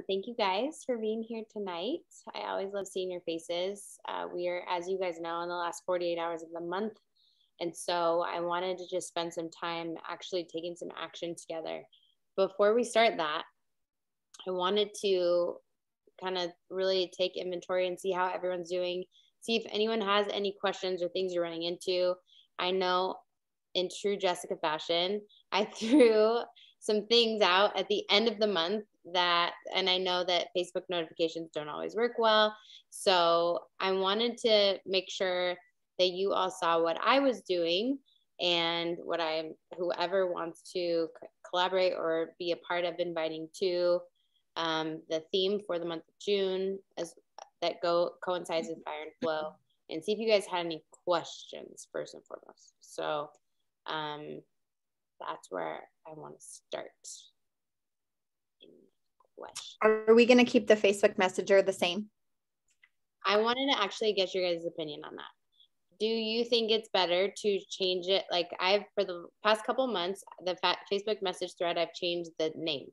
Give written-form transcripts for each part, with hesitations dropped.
Thank you guys for being here tonight. I always love seeing your faces. We are, as you guys know, in the last 48 hours of the month. And so I wanted to just spend some time actually taking some action together. Before we start that, I wanted to kind of really take inventory and see how everyone's doing, see if anyone has any questions or things you're running into. I know in true Jessica fashion, I threw some things out at the end of the month and I know that Facebook notifications don't always work well. So I wanted to make sure that you all saw what I was doing and whoever wants to collaborate or be a part of inviting to the theme for the month of June that coincides with Fire and Flow, and see if you guys had any questions first and foremost. So that's where I want to start. Are we going to keep the Facebook Messenger the same? I wanted to actually get your guys' opinion on that. Do you think it's better to change it? Like for the past couple months, the Facebook message thread, I've changed the name.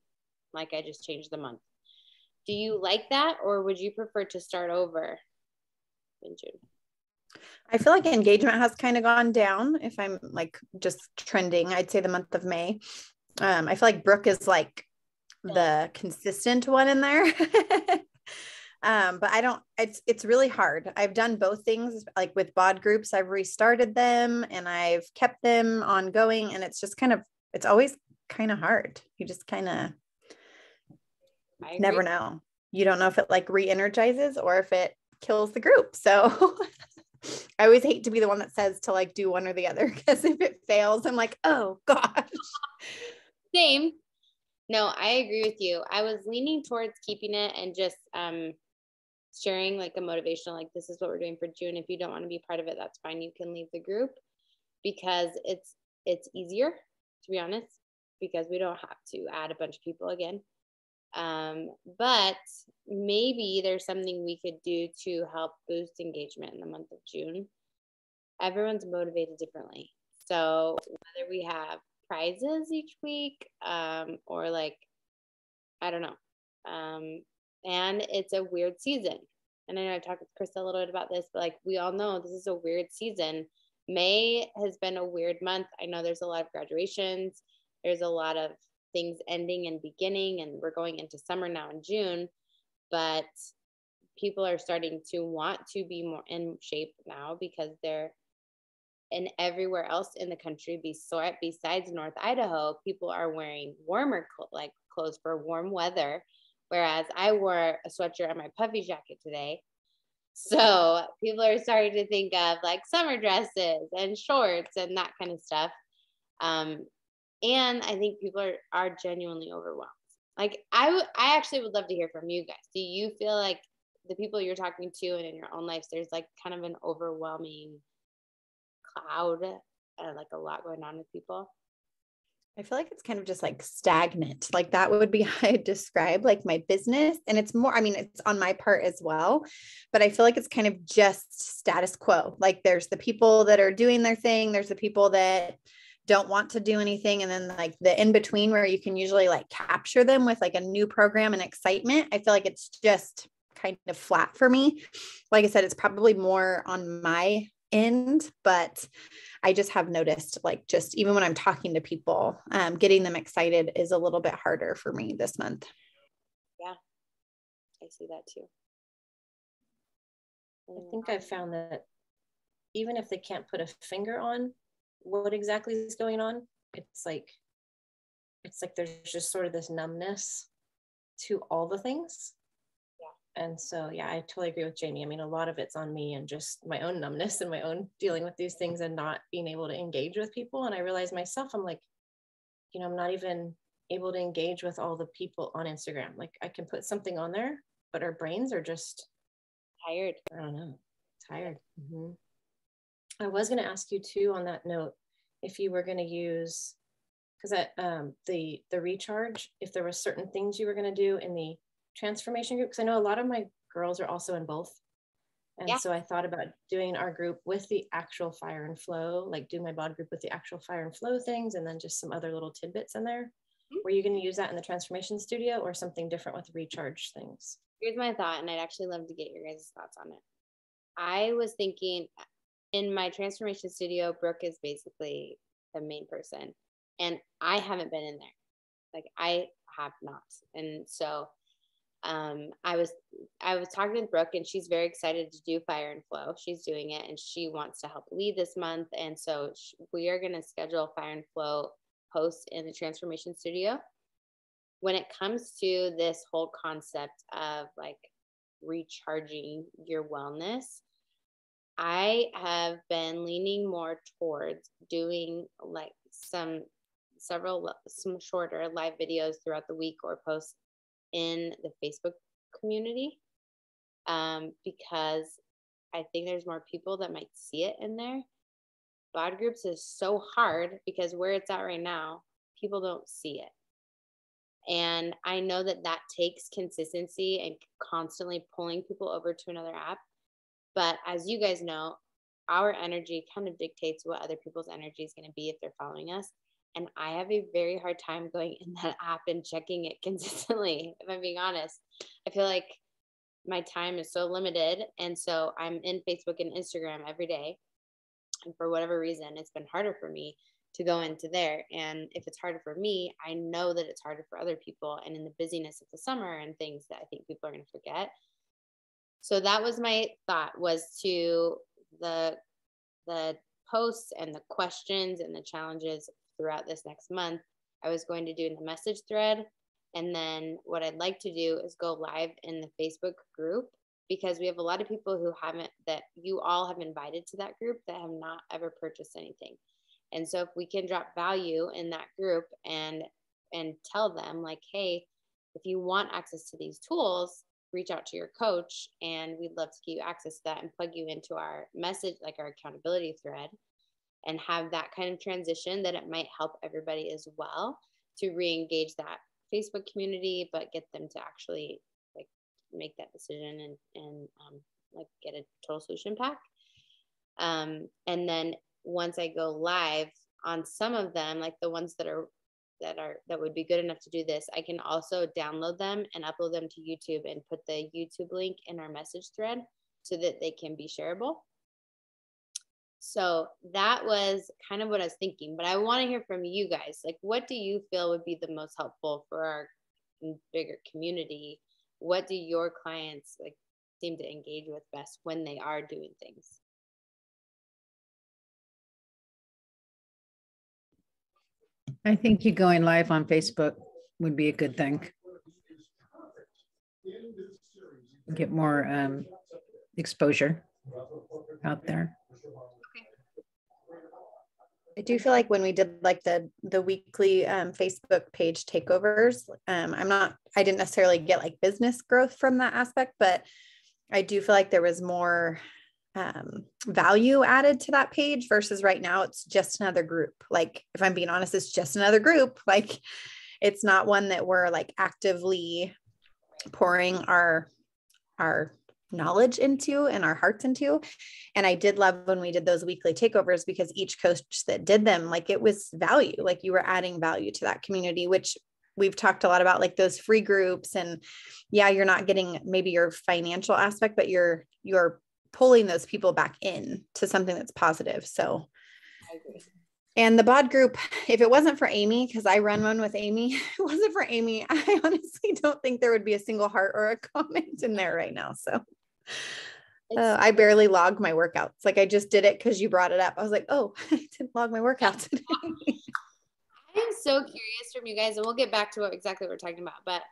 Like I just changed the month. Do you like that, or would you prefer to start over in June? I feel like engagement has kind of gone down. If I'm like just trending, I'd say the month of May. I feel like Brooke is like the consistent one in there. But it's really hard. I've done both things, like with bod groups, I've restarted them and I've kept them ongoing, and it's just it's always kind of hard. You just kind of never know. You don't know if it like re-energizes or if it kills the group. So I always hate to be the one that says to like do one or the other, because if it fails, I'm like, oh gosh. Same. No, I agree with you. I was leaning towards keeping it and just sharing like a motivational, like this is what we're doing for June. If you don't want to be part of it, that's fine. You can leave the group, because it's easier, to be honest, because we don't have to add a bunch of people again. But maybe there's something we could do to help boost engagement in the month of June. Everyone's motivated differently. So whether we have prizes each week, or like, I don't know. And it's a weird season. And I know I've talked with Krista a little bit about this, but like we all know this is a weird season. May has been a weird month. I know there's a lot of graduations. There's a lot of things ending and beginning, and we're going into summer now in June, but people are starting to want to be more in shape now, because they're and everywhere else in the country besides North Idaho, people are wearing warmer clothes for warm weather, whereas I wore a sweatshirt and my puffy jacket today. So people are starting to think of like summer dresses and shorts and that kind of stuff. And I think people are genuinely overwhelmed. Like I actually would love to hear from you guys. Do you feel like the people you're talking to and in your own lives, there's like kind of an overwhelming cloud, like a lot going on with people? I feel like it's kind of just like stagnant. Like that would be how I describe like my business. And it's more, I mean, it's on my part as well, but I feel like it's kind of just status quo. Like there's the people that are doing their thing. There's the people that don't want to do anything. And then like the in between, where you can usually like capture them with like a new program and excitement. I feel like it's just kind of flat for me. Like I said, it's probably more on my end, but I just have noticed like just even when I'm talking to people, getting them excited is a little bit harder for me this month. Yeah, I see that too. I think I've found that even if they can't put a finger on what exactly is going on, it's like there's just sort of this numbness to all the things. And so, yeah, I totally agree with Jamie. I mean, a lot of it's on me and just my own numbness and my own dealing with these things and not being able to engage with people. And I realized myself, I'm like, I'm not even able to engage with all the people on Instagram. Like I can put something on there, but our brains are just tired. I don't know, tired. Mm-hmm. I was going to ask you too, on that note, if you were going to use, because the recharge, if there were certain things you were going to do in the transformation group, because I know a lot of my girls are also in both, and so I thought about doing our group with the actual Fire and Flow, like do my bod group with the actual Fire and Flow things, and then just some other little tidbits in there. Were you going to use that in the transformation studio or something different with recharge things? Here's my thought, and I'd actually love to get your guys' thoughts on it. I was thinking in my transformation studio, Brooke is basically the main person, and I haven't been in there. Like, I have not. And so I was talking with Brooke, and she's very excited to do Fire and Flow. She's doing it, and she wants to help lead this month. And so we are going to schedule Fire and Flow posts in the transformation studio. When it comes to this whole concept of like recharging your wellness, I have been leaning more towards doing like some shorter live videos throughout the week or posts in the Facebook community, because I think there's more people that might see it in there. BOD groups is so hard because where it's at right now, people don't see it. And I know that takes consistency and constantly pulling people over to another app. But as you guys know, our energy kind of dictates what other people's energy is going to be if they're following us. And I have a very hard time going in that app and checking it consistently, if I'm being honest. I feel like my time is so limited. And so I'm in Facebook and Instagram every day. And for whatever reason, it's been harder for me to go into there. And if it's harder for me, I know that it's harder for other people. And in the busyness of the summer and things that I think people are going to forget. So that was my thought, was to the posts and the questions and the challenges throughout this next month, I was going to do in the message thread. And then what I'd like to do is go live in the Facebook group, because we have a lot of people that you all have invited to that group that have not ever purchased anything. And so if we can drop value in that group and tell them like, hey, if you want access to these tools, reach out to your coach and we'd love to give you access to that and plug you into our message, like our accountability thread, and have that kind of transition, that it might help everybody as well to re-engage that Facebook community, but get them to actually like make that decision and like get a total solution pack. And then once I go live on some of them, like the ones that would be good enough to do this, I can also download them and upload them to YouTube and put the YouTube link in our message thread so that they can be shareable. So that was kind of what I was thinking, but I want to hear from you guys. Like, what do you feel would be the most helpful for our bigger community? What do your clients like seem to engage with best when they are doing things? I think you going live on Facebook would be a good thing. Get more exposure out there. I do feel like when we did like the weekly Facebook page takeovers, I didn't necessarily get like business growth from that aspect, but I do feel like there was more value added to that page versus right now it's just another group. Like, if I'm being honest, it's just another group. Like, it's not one that we're like actively pouring our knowledge into and our hearts into. And I did love when we did those weekly takeovers, because each coach that did them, like, it was value, like you were adding value to that community, which we've talked a lot about, like those free groups. And yeah, you're not getting maybe your financial aspect, but you're pulling those people back in to something that's positive. So I agree. And the BOD group, if it wasn't for Amy, because I run one with Amy, if it wasn't for Amy, I honestly don't think there would be a single heart or a comment in there right now. So I barely log my workouts. Like, I just did it because you brought it up. I was like, oh, I didn't log my workouts today. I am so curious from you guys, and we'll get back to what exactly we're talking about, but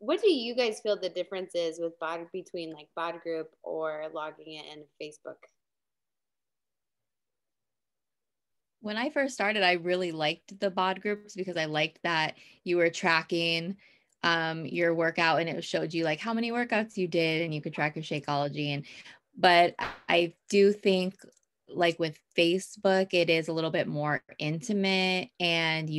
what do you guys feel the difference is with BOD between like BOD group or logging it in Facebook? When I first started, I really liked the BOD groups because I liked that you were tracking your workout and it showed you like how many workouts you did and you could track your Shakeology. But I do think like with Facebook, it is a little bit more intimate and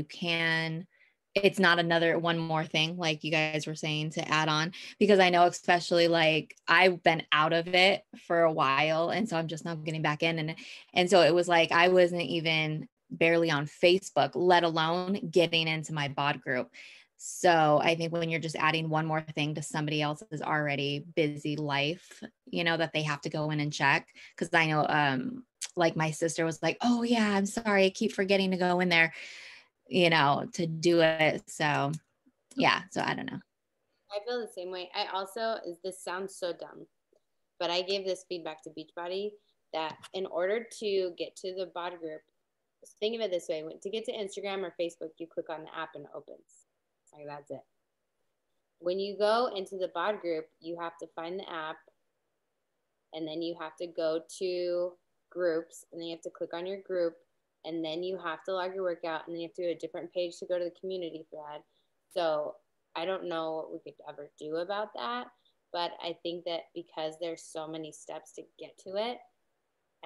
it's not one more thing like you guys were saying to add on, because I know especially like I've been out of it for a while and so I'm just not getting back in, and so it was like I wasn't even barely on Facebook, let alone getting into my bod group. So I think when you're just adding one more thing to somebody else's already busy life, you know, that they have to go in and check. Cause I know, like my sister was like, oh yeah, I'm sorry, I keep forgetting to go in there, you know, to do it. So yeah, so I don't know. I feel the same way. I also, this sounds so dumb, but I gave this feedback to Beachbody that in order to get to the bod group, think of it this way: to get to Instagram or Facebook, you click on the app and it opens. Like that's it. When you go into the bod group, you have to find the app, and then you have to go to groups, and then you have to click on your group, and then you have to log your workout, and then you have to do a different page to go to the community thread. So I don't know what we could ever do about that, but I think that because there's so many steps to get to it,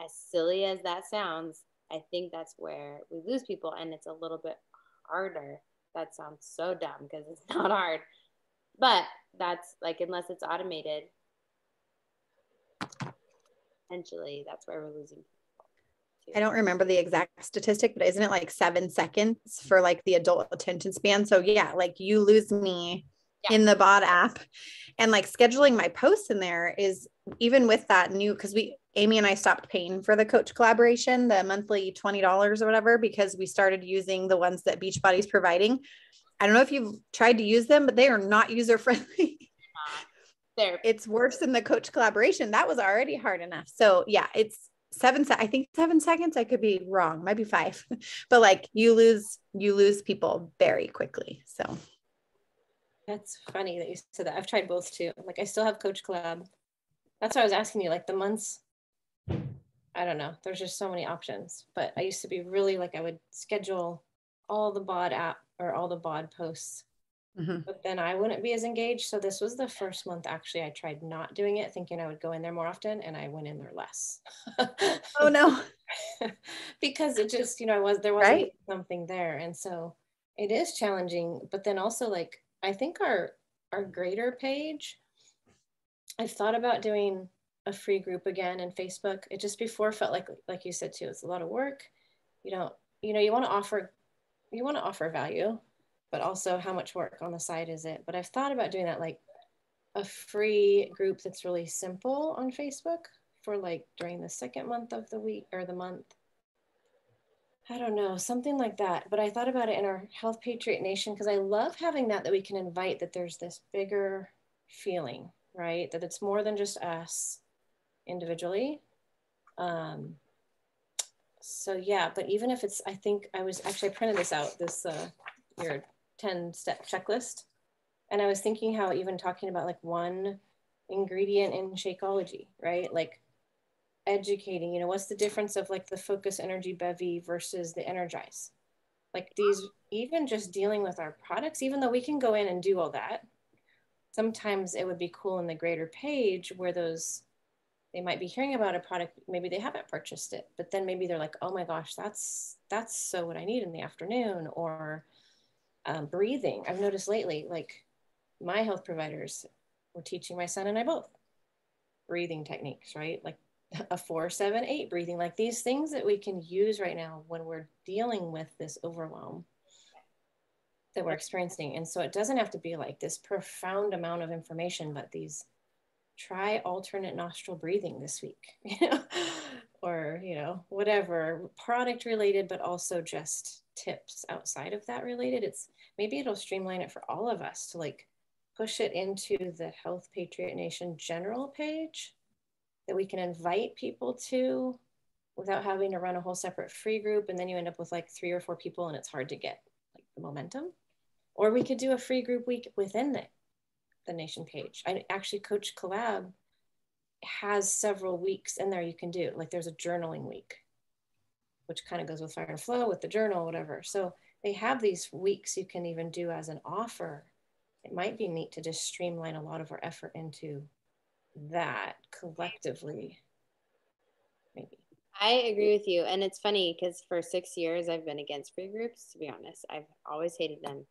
as silly as that sounds, I think that's where we lose people, and it's a little bit harder. That sounds so dumb because it's not hard, but that's like, unless it's automated, essentially that's where we're losing people too. I don't remember the exact statistic, but isn't it like 7 seconds for like the adult attention span? So yeah, like you lose me in the bod app, and like scheduling my posts in there is, even with that new, because Amy and I stopped paying for the coach collaboration, the monthly $20 or whatever, because we started using the ones that Beachbody's providing. I don't know if you've tried to use them, but they are not user friendly. It's worse than the coach collaboration. That was already hard enough. So yeah, it's I think 7 seconds. I could be wrong, might be 5, but like you lose people very quickly. So that's funny that you said that. I've tried both too. Like I still have Coach Collab. That's why I was asking you, like the months. I don't know. There's just so many options. But I used to be really like, I would schedule all the bod app or all the bod posts, but then I wouldn't be as engaged. So this was the first month actually I tried not doing it, thinking I would go in there more often, and I went in there less. Oh no. Because it just, you know, there wasn't something there. And so it is challenging. But then also, like, I think our grader page, I've thought about doing a free group again in Facebook. It just before felt like you said too, it's a lot of work. You want to offer value, but also how much work on the side is it? But I've thought about doing that, like a free group that's really simple on Facebook for like during the second month of the week or the month. I don't know, something like that. But I thought about it in our Health Patriot Nation, because I love having that we can invite, that there's this bigger feeling, right? That it's more than just us individually. So yeah, but even if it's, I think I printed this out, your 10-step checklist. And I was thinking how even talking about like one ingredient in Shakeology, right? Like educating, what's the difference of like the Focus Energy Bevy versus the Energize? Like these, even just dealing with our products, even though we can go in and do all that, sometimes it would be cool in the greater page where they might be hearing about a product, maybe they haven't purchased it, but then maybe they're like, oh my gosh, that's so what I need in the afternoon. Or breathing. I've noticed lately, like my health providers were teaching my son and I both breathing techniques, right? Like a 4-7-8 breathing, like these things that we can use right now when we're dealing with this overwhelm that we're experiencing. And so it doesn't have to be like this profound amount of information, but try alternate nostril breathing this week, or, whatever product related, but also just tips outside of that related. Maybe it'll streamline it for all of us to like push it into the Health Patriot Nation general page that we can invite people to without having to run a whole separate free group. And then you end up with like 3 or 4 people and it's hard to get like the momentum. Or we could do a free group week within the Nation page. Actually, Coach Collab has several weeks in there you can do. Like there's a journaling week, which kind of goes with Fire and Flow, with the journal, whatever. So they have these weeks you can even do as an offer. It might be neat to just streamline a lot of our effort into that collectively, maybe. I agree with you. And it's funny because for 6 years, I've been against free groups, to be honest. I've always hated them.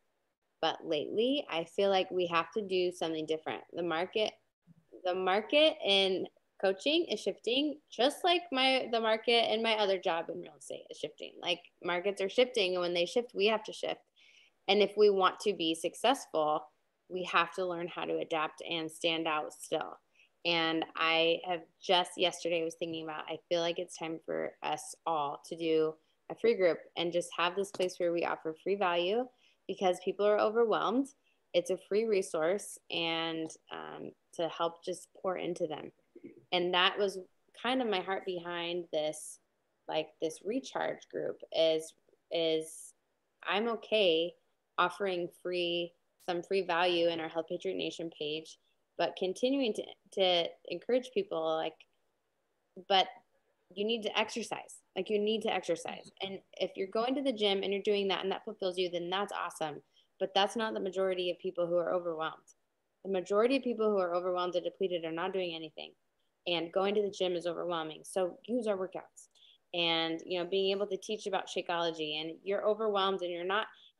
But lately, I feel like we have to do something different. The market in coaching is shifting, just like the market and my other job in real estate is shifting. Like markets are shifting, and when they shift, we have to shift. And if we want to be successful, we have to learn how to adapt and stand out still. And I have just yesterday was thinking about, I feel like it's time for us all to do a free group and just have this place where we offer free value, because people are overwhelmed. It's a free resource, and to help just pour into them. And that was kind of my heart behind this, like this recharge group is I'm okay offering some free value in our Health Patriot Nation page, but continuing to encourage people, like, but you need to exercise. Like, you need to exercise. And if you're going to the gym and you're doing that and that fulfills you, then that's awesome. But that's not the majority of people who are overwhelmed. The majority of people who are overwhelmed and depleted are not doing anything. And going to the gym is overwhelming. So use our workouts. And, being able to teach about Shakeology, and you're overwhelmed and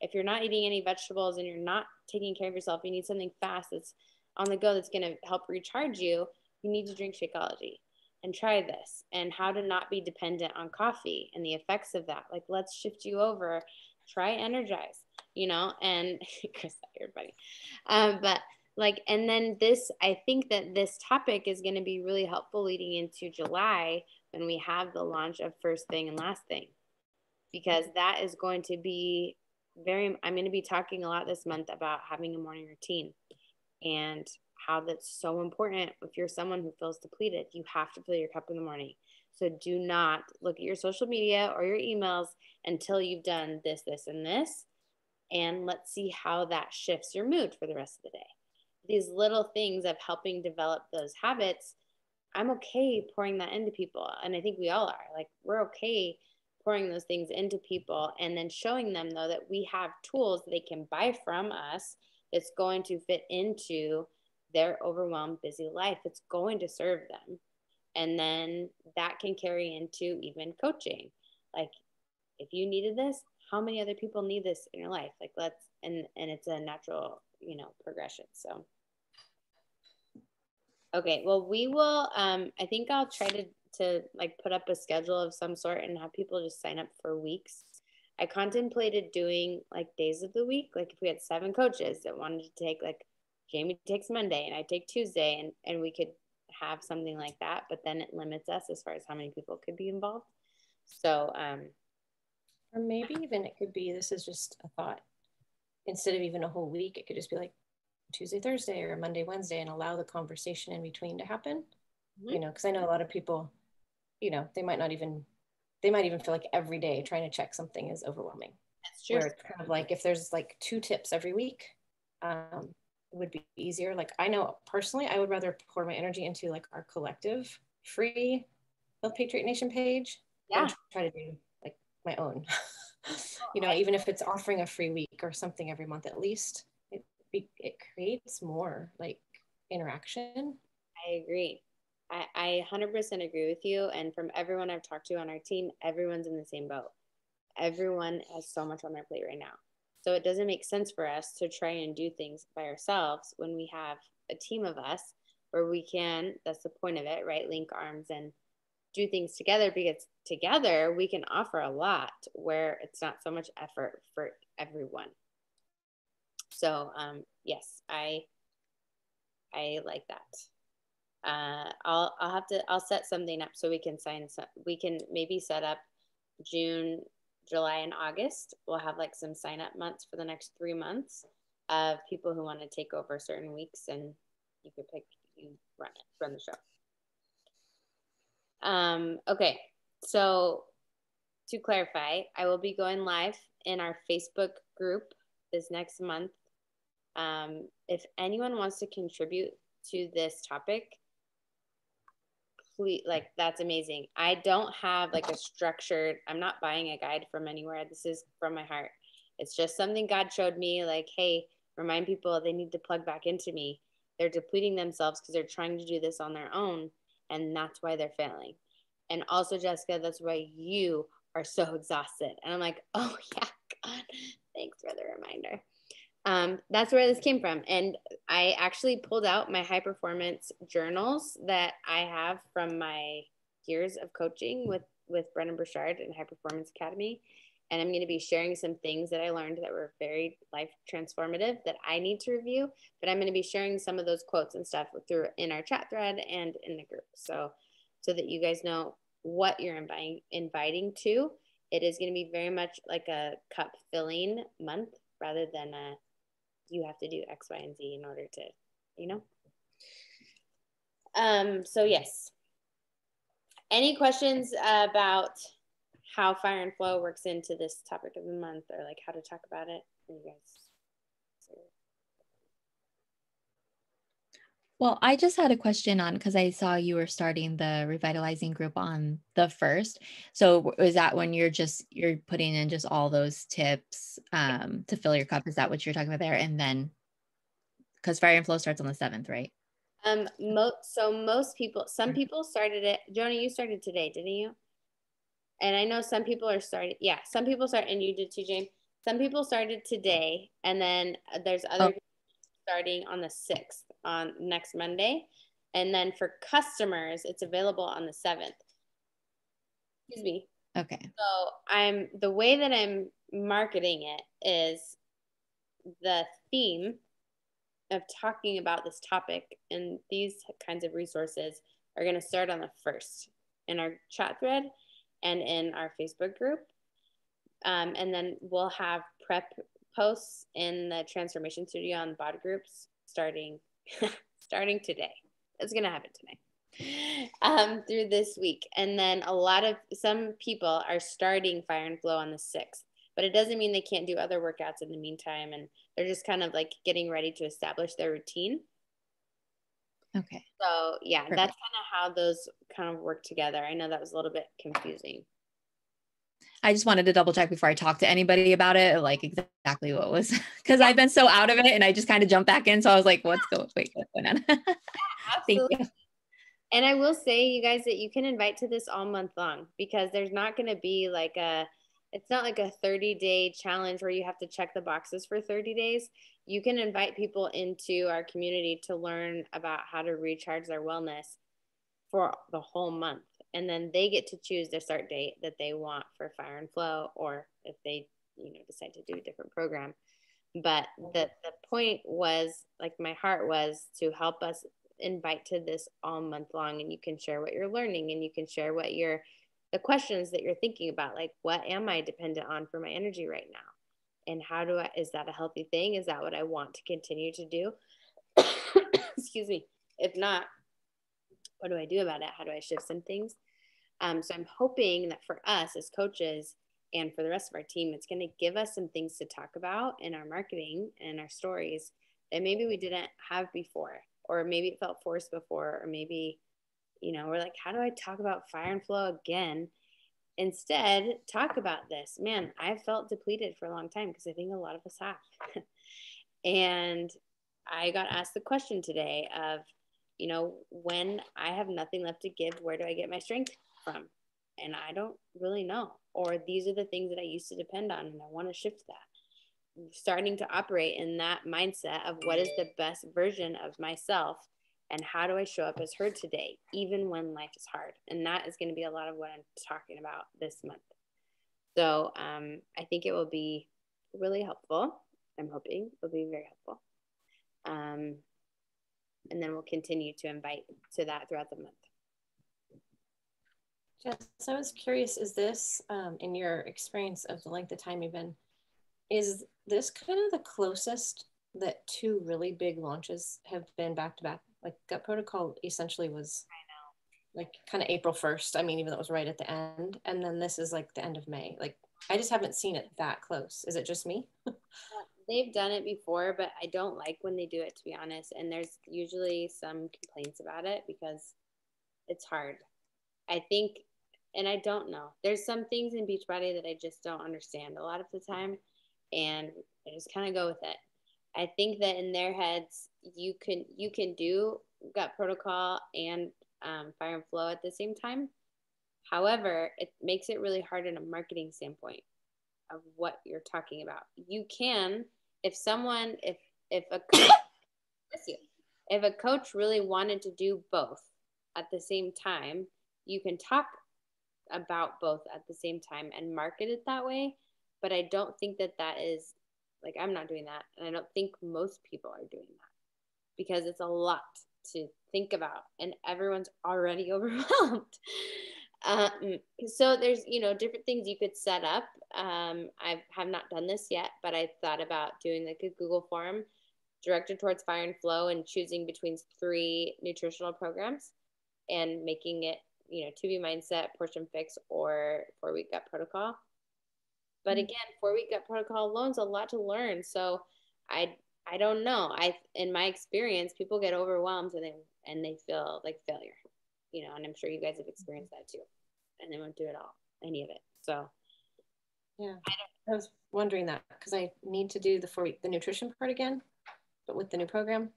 if you're not eating any vegetables and you're not taking care of yourself, you need something fast that's on the go that's going to help recharge you, you need to drink Shakeology and try this, and how to not be dependent on coffee and the effects of that. Like, let's shift you over, try Energize, and Chris, everybody. But like, and then I think that this topic is going to be really helpful leading into July, when we have the launch of First Thing and Last Thing, because that is going to be I'm going to be talking a lot this month about having a morning routine and how that's so important. If you're someone who feels depleted, you have to fill your cup in the morning. So do not look at your social media or your emails until you've done this, this, and this. And let's see how that shifts your mood for the rest of the day. These little things of helping develop those habits, I'm okay pouring that into people. And I think we all are. Like, we're okay pouring those things into people, and then showing them, though, that we have tools they can buy from us that's going to fit into their overwhelmed, busy life. It's going to serve them. And then that can carry into even coaching. Like, if you needed this, how many other people need this in your life? Like, and it's a natural, progression. So, okay, well, we will, I think I'll try to like put up a schedule of some sort and have people just sign up for weeks. I contemplated doing like days of the week. Like, if we had 7 coaches that wanted to take, like, Jamie takes Monday and I take Tuesday, and we could have something like that, but then it limits us as far as how many people could be involved. So, or maybe even it could be, this is just a thought, instead of even a whole week, it could just be like Tuesday, Thursday, or Monday, Wednesday, and allow the conversation in between to happen. Mm-hmm. Because I know a lot of people, they might even feel like every day trying to check something is overwhelming. That's true. Where it's kind of like, if there's like 2 tips every week, it would be easier. Like, I know personally, I would rather pour my energy into like our collective free Health Patriot Nation page than try to do like my own. Even if it's offering a free week or something every month, at least it creates more like interaction. I agree. I 100% agree with you. And from everyone I've talked to on our team, everyone's in the same boat. Everyone has so much on their plate right now. So it doesn't make sense for us to try and do things by ourselves when we have a team of us where we can, that's the point of it, right? Link arms and do things together, because together we can offer a lot where it's not so much effort for everyone. So yes, I like that. I'll set something up so we can we can maybe set up June, July, and August. We'll have like some sign up months for the next 3 months of people who want to take over certain weeks, and you run the show. Okay, so to clarify, I will be going live in our Facebook group this next month. If anyone wants to contribute to this topic, please, like, that's amazing. I don't have like a structured, I'm not buying a guide from anywhere. This is from my heart. It's just something God showed me, like, hey, remind people they need to plug back into me. They're depleting themselves because they're trying to do this on their own, and that's why they're failing. And also, Jessica, that's why you are so exhausted. And I'm like, oh yeah, God, thanks for the reminder. That's where this came from. And I actually pulled out my high performance journals that I have from my years of coaching with Brennan Burchard and High Performance Academy. And I'm going to be sharing some things that I learned that were very life transformative that I need to review. But I'm going to be sharing some of those quotes and stuff through in our chat thread and in the group. So that you guys know what you're inviting to. It is going to be very much like a cup filling month rather than you have to do X, Y, and Z in order to, So yes. Any questions about how Fire and Flow works into this topic of the month, or like how to talk about it? You guys. Well, I just had a question on, because I saw you were starting the revitalizing group on the 1st. So is that when you're putting in just all those tips to fill your cup? Is that what you're talking about there? And then, because Fire and Flow starts on the 7th, right? Some people started it. Jonah, you started today, didn't you? And I know some people are starting. Yeah, some people start, and you did too, James. Some people started today, and then there's other people starting on the 6th, on next Monday. And then for customers, it's available on the 7th. Excuse me. Okay. So the way that I'm marketing it is the theme of talking about this topic and these kinds of resources are going to start on the 1st in our chat thread and in our Facebook group. And then we'll have prep posts in the Transformation Studio on BOD groups starting today. It's going to happen tonight through this week. And then some people are starting Fire and Flow on the 6th, but it doesn't mean they can't do other workouts in the meantime. And they're just kind of like getting ready to establish their routine. Okay. So yeah, Perfect. That's kind of how those kind of work together. I know that was a little bit confusing. I just wanted to double check before I talk to anybody about it, like exactly what was, because I've been so out of it and I just kind of jumped back in. So I was like, what's going on? Thank you. And I will say, you guys, that you can invite to this all month long, because there's not going to be it's not like a 30-day challenge where you have to check the boxes for 30 days. You can invite people into our community to learn about how to recharge their wellness for the whole month. And then they get to choose their start date that they want for Fire and Flow, or if they, decide to do a different program. But the point was, like, my heart was to help us invite to this all month long, and you can share what you're learning, and you can share what the questions that you're thinking about, like, what am I dependent on for my energy right now? And is that a healthy thing? Is that what I want to continue to do? Excuse me. If not, what do I do about it? How do I shift some things? So I'm hoping that for us as coaches and for the rest of our team, it's going to give us some things to talk about in our marketing and our stories that maybe we didn't have before, or maybe it felt forced before, or maybe, we're like, how do I talk about Fire and Flow again? Instead, talk about this. Man, I've felt depleted for a long time, because I think a lot of us have. And I got asked the question today of, when I have nothing left to give, where do I get my strength from? And I don't really know. Or these are the things that I used to depend on, and I want to shift that. Starting to operate in that mindset of what is the best version of myself, and how do I show up as her today, even when life is hard? And that is going to be a lot of what I'm talking about this month. So I think it will be really helpful. I'm hoping it'll be very helpful. And then we'll continue to invite to that throughout the month. Jess, I was curious, is this, in your experience of the length of time you've been, is this kind of the closest that 2 really big launches have been back to back? Like, Gut Protocol essentially was, like, kind of April 1st. I mean, even though it was right at the end. And then this is like the end of May. Like, I just haven't seen it that close. Is it just me? They've done it before, but I don't like when they do it, to be honest. And there's usually some complaints about it because it's hard. I think, and I don't know, there's some things in Beachbody that I just don't understand a lot of the time, and I just kind of go with it. I think that in their heads, you can do Gut Protocol and Fire and Flow at the same time. However, it makes it really hard in a marketing standpoint of what you're talking about. You can, if a with you. If a coach really wanted to do both at the same time, you can talk about both at the same time and market it that way. But I don't think that is, like, I'm not doing that. And I don't think most people are doing that because it's a lot to think about and everyone's already overwhelmed. So there's, different things you could set up. I have not done this yet, but I thought about doing like a Google form directed towards Fire and Flow and choosing between 3 nutritional programs and making it, 2B Mindset, Portion Fix, or 4-Week Gut Protocol. But again, 4-Week Gut Protocol alone is a lot to learn. So I don't know. In my experience, people get overwhelmed and they feel like failure, and I'm sure you guys have experienced that too. And they won't do it all, any of it. So yeah, I was wondering that because I need to do the nutrition part again, but with the new program.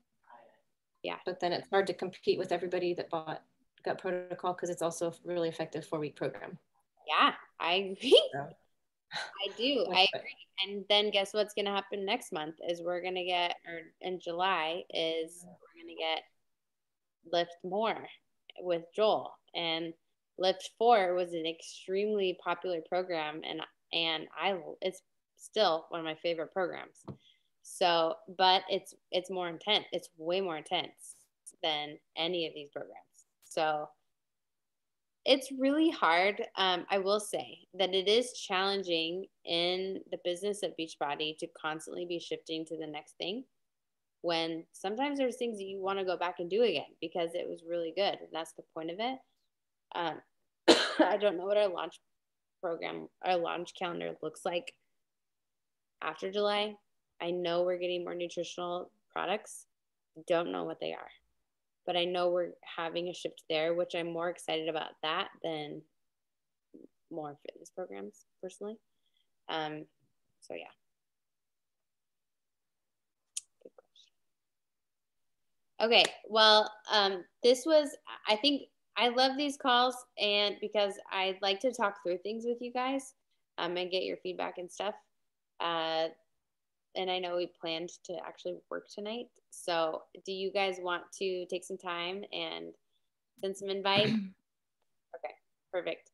Yeah. But then it's hard to compete with everybody that bought Gut Protocol because it's also a really effective 4-week program. Yeah, I agree. So. I do. I agree. And then guess what's going to happen next month is we're going to get, or in July is we're going to get Lift More with Joel. And Lift 4 was an extremely popular program, and it's still one of my favorite programs. So, but it's more intense. It's way more intense than any of these programs. So it's really hard. I will say that it is challenging in the business of Beachbody to constantly be shifting to the next thing when sometimes there's things that you want to go back and do again because it was really good. And that's the point of it. I don't know what our launch calendar looks like after July. I know we're getting more nutritional products. Don't know what they are. But I know we're having a shift there, which I'm more excited about that than more fitness programs personally. So yeah. Good question. Okay. Well, I think I love these calls and because I'd like to talk through things with you guys, and get your feedback and stuff. And I know we planned to actually work tonight. So do you guys want to take some time and send some invites? Okay, perfect.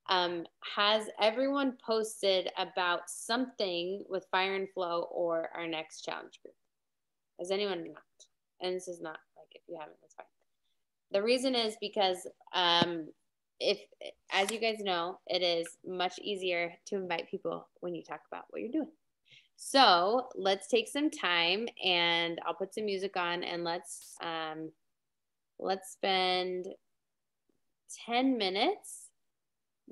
Has everyone posted about something with Fire and Flow or our next challenge group? Has anyone not? And this is not like, if you haven't, that's fine. The reason is because if, as you guys know, it is much easier to invite people when you talk about what you're doing. So let's take some time and I'll put some music on and let's spend 10 minutes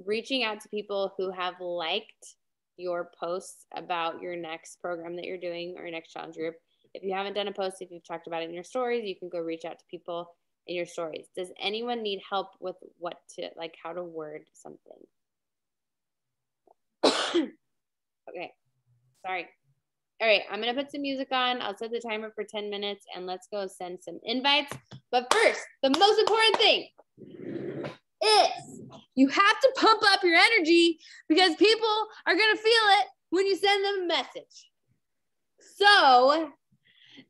reaching out to people who have liked your posts about your next program that you're doing or your next challenge group. If you haven't done a post, if you've talked about it in your stories, you can go reach out to people in your stories. Does anyone need help with how to word something? Okay, sorry. All right, I'm going to put some music on. I'll set the timer for 10 minutes and let's go send some invites. But first, the most important thing is you have to pump up your energy because people are going to feel it when you send them a message. So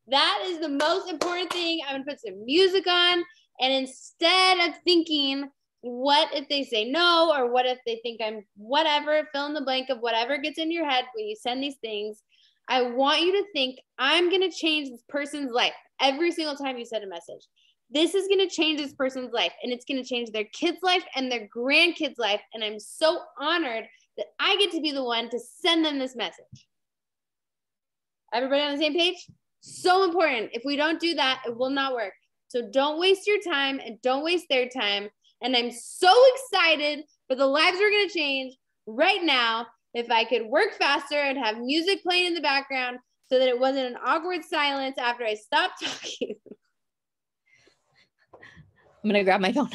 that is the most important thing. I'm going to put some music on and instead of thinking, what if they say no, or what if they think I'm whatever, fill in the blank of whatever gets in your head when you send these things. I want you to think, I'm going to change this person's life every single time you send a message. This is going to change this person's life, and it's going to change their kids' life and their grandkids' life. And I'm so honored that I get to be the one to send them this message. Everybody on the same page? So important. If we don't do that, it will not work. So don't waste your time and don't waste their time. And I'm so excited for the lives we're going to change right now. If I could work faster and have music playing in the background so that it wasn't an awkward silence after I stopped talking. I'm going to grab my phone.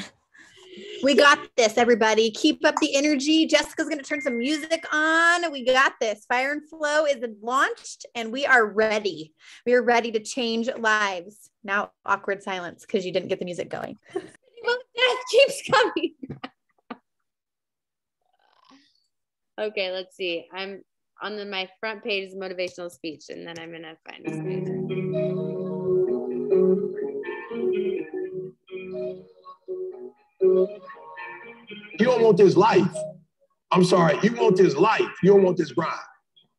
We got this, everybody. Keep up the energy. Jessica's going to turn some music on. We got this. Fire and Flow is launched and we are ready. We are ready to change lives. Now, awkward silence because you didn't get the music going. Well, death keeps coming. Okay, let's see. I'm on my front page is motivational speech, and then I'm gonna find this music. want this life. I'm sorry, you want this life. You don't want this grind.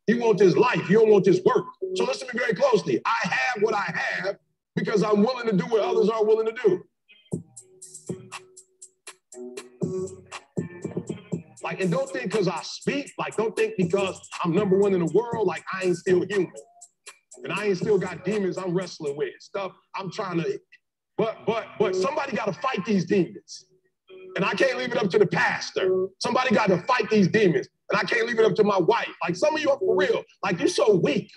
You want this life. You don't want this work. So listen to me very closely. I have what I have because I'm willing to do what others aren't willing to do. Like, and don't think because I speak, like, don't think because I'm number one in the world, like I ain't still human. And I ain't still got demons I'm wrestling with, stuff I'm trying to, but somebody got to fight these demons. And I can't leave it up to the pastor. Somebody got to fight these demons. And I can't leave it up to my wife. Like some of you are for real, like you're so weak.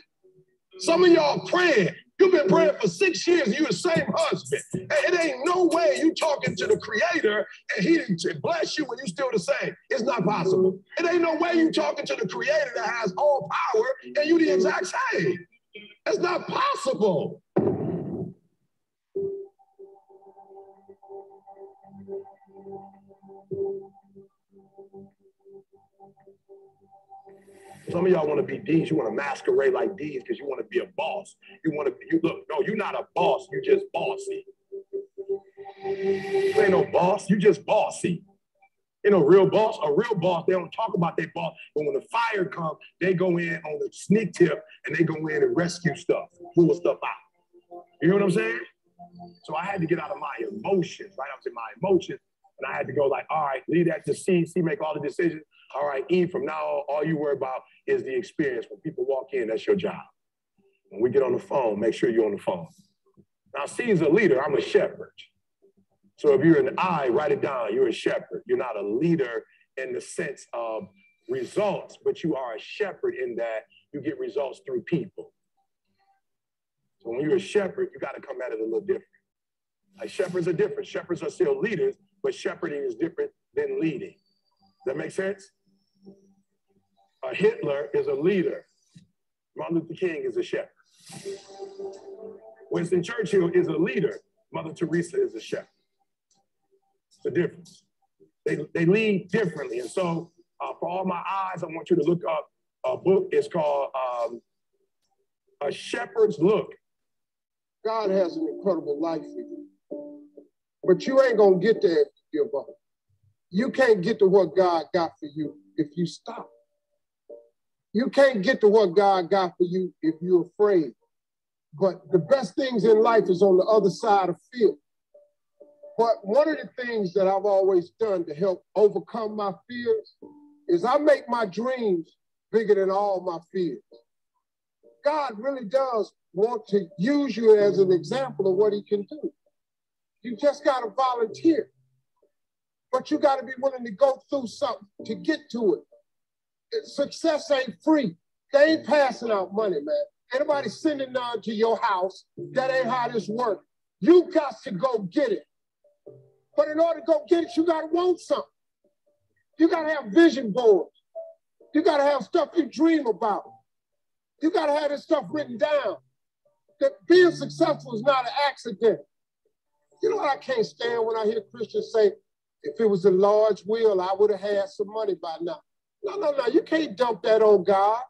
Some of y'all praying. You've been praying for 6 years, you the same husband. And it ain't no way you talking to the creator and he didn't bless you and you still the same. It's not possible. It ain't no way you talking to the creator that has all power and you the exact same. It's not possible. Some of y'all want to be D's. You want to masquerade like D's because you want to be a boss. You want to be, no, you're not a boss. You just bossy. You ain't no boss. You just bossy. You know, real boss, a real boss, they don't talk about their boss. But when the fire comes, they go in on the sneak tip and they go in and rescue stuff, pull stuff out. You know what I'm saying? So I had to get out of my emotions, right? I was in my emotions. And I had to go like, all right, leave that to C. C make all the decisions. All right, E, from now on, all you worry about is the experience. When people walk in, that's your job. When we get on the phone, make sure you're on the phone. Now, C is a leader. I'm a shepherd. So if you're an I, write it down. You're a shepherd. You're not a leader in the sense of results, but you are a shepherd in that you get results through people. So when you're a shepherd, you got to come at it a little different. Like shepherds are different. Shepherds are still leaders, but shepherding is different than leading. Does that make sense? A Hitler is a leader. Martin Luther King is a shepherd. Winston Churchill is a leader. Mother Teresa is a shepherd. It's a difference. They lead differently. And so for all my eyes, I want you to look up a book. It's called A Shepherd's Look. God has an incredible life for you. But you ain't going to get there if you give up. You can't get to what God got for you if you stop. You can't get to what God got for you if you're afraid. But the best things in life is on the other side of fear. But one of the things that I've always done to help overcome my fears is I make my dreams bigger than all my fears. God really does want to use you as an example of what he can do. You just got to volunteer. But you got to be willing to go through something to get to it. Success ain't free. They ain't passing out money, man. Anybody sending none to your house, that ain't how this works. You got to go get it. But in order to go get it, you got to want something. You got to have vision boards. You got to have stuff you dream about. You got to have this stuff written down. That being successful is not an accident. You know what I can't stand when I hear Christians say, if it was a large will, I would have had some money by now. No. You can't dump that on God.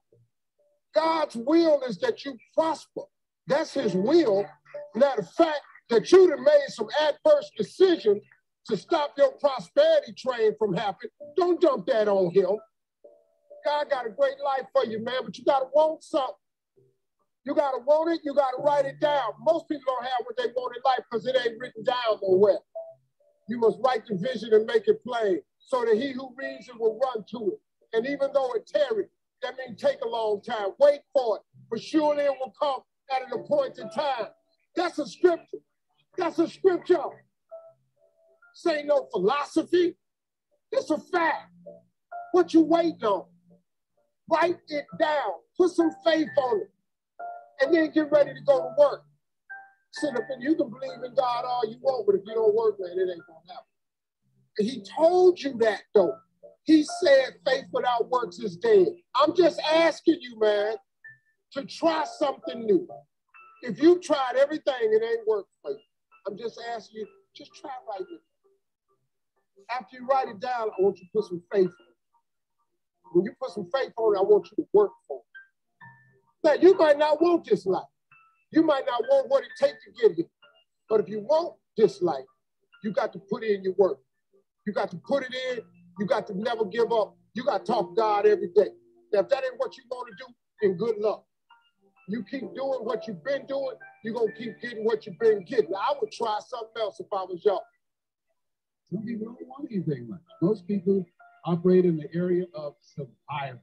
God's will is that you prosper. That's his will. Now, the fact that you'd have made some adverse decisions to stop your prosperity train from happening, don't dump that on him. God got a great life for you, man, but you got to want something. You got to want it, you got to write it down. Most people don't have what they want in life because it ain't written down nowhere. You must write the vision and make it plain so that he who reads it will run to it. And even though it tarries, that means take a long time. Wait for it, but surely it will come at an appointed time. That's a scripture. That's a scripture. This ain't no philosophy. It's a fact. What you waiting on? Write it down. Put some faith on it. And then get ready to go to work. Sit up and you can believe in God all you want, but if you don't work, man, it ain't gonna happen. And he told you that though. He said faith without works is dead. I'm just asking you, man, to try something new. If you've tried everything, it ain't worked for you. I'm just asking you, just try right now. After you write it down, I want you to put some faith on it. When you put some faith on it, I want you to work for it. Now, you might not want this life. You might not want what it takes to get here. But if you want this life, you got to put in your work. You got to put it in You got to never give up. You got to talk to God every day. If that ain't what you want to do, then good luck. You keep doing what you've been doing, you're going to keep getting what you've been getting. I would try something else if I was y'all. Some people don't want anything much. Most people operate in the area of survival.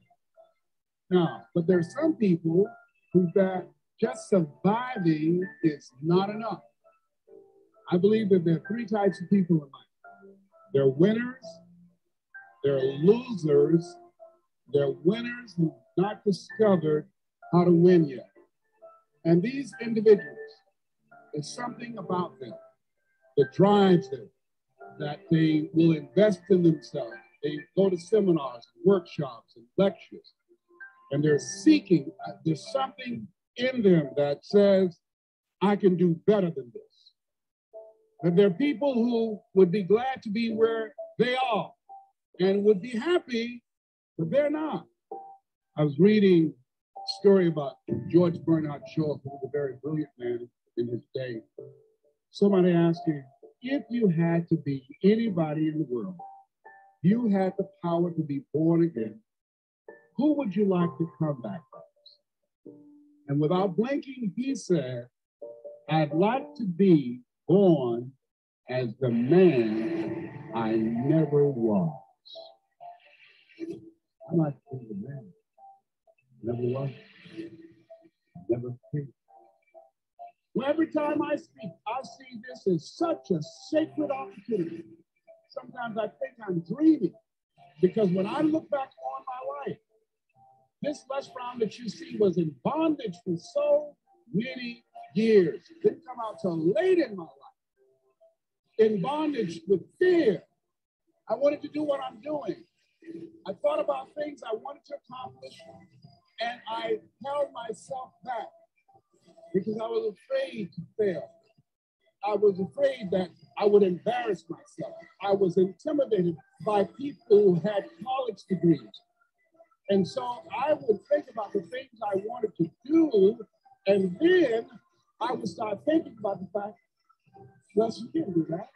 Now, but there's some people who that just surviving is not enough. I believe that there are three types of people in life. They're winners, they're losers, they're winners who've not discovered how to win yet. And these individuals, there's something about them that drives them, that they will invest in themselves. They go to seminars, workshops, and lectures, and they're seeking, there's something in them that says, I can do better than this. And there are people who would be glad to be where they are and would be happy, but they're not. I was reading a story about George Bernard Shaw, who was a very brilliant man in his day. Somebody asked him, if you had to be anybody in the world, you had the power to be born again, who would you like to come back as? And without blinking, he said, I'd like to be born as the man I never was. I like to be the man. Never was. Never been. Well, every time I speak, I see this as such a sacred opportunity. Sometimes I think I'm dreaming, because when I look back on my life, this Les Brown that you see was in bondage for so many years. Didn't come out till late in my life. In bondage with fear. I wanted to do what I'm doing. I thought about things I wanted to accomplish, and I held myself back because I was afraid to fail. I was afraid that I would embarrass myself. I was intimidated by people who had college degrees. And so I would think about the things I wanted to do, and then I would start thinking about the fact, Les, you can't do that.